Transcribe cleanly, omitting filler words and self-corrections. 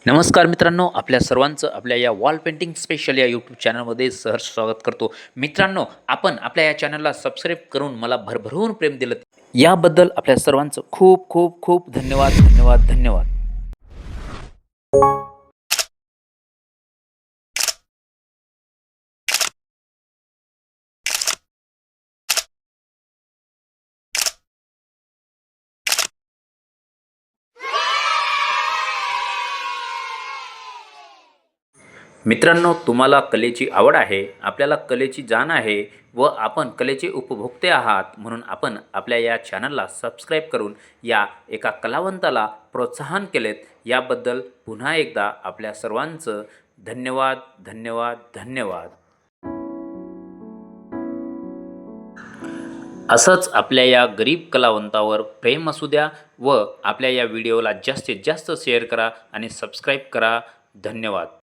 नमस्कार मित्रांनो, आपल्या सर्वांचं आपल्या या वॉल पेंटिंग स्पेशल या यूट्यूब चॅनलमध्ये सहर्ष स्वागत करतो. मित्रांनो, आपण आपल्या या चॅनलला सबस्क्राईब करून मला भरभरून प्रेम दिलं याबद्दल आपल्या सर्वांचं खूप खूप खूप धन्यवाद धन्यवाद धन्यवाद. मित्रांनो, तुम्हाला कलेची आवड आहे, आपल्याला कलेची जाण आहे व आपण कलेचे उपभोक्ते आहात, म्हणून आपण आपल्या या चॅनलला सबस्क्राईब करून या एका कलावंताला प्रोत्साहन केलेत. याबद्दल पुन्हा एकदा आपल्या सर्वांचं धन्यवाद धन्यवाद धन्यवाद. असंच आपल्या या गरीब कलावंतावर प्रेम असू द्या व आपल्या या व्हिडिओला जास्तीत जास्त शेअर करा आणि सबस्क्राईब करा. धन्यवाद.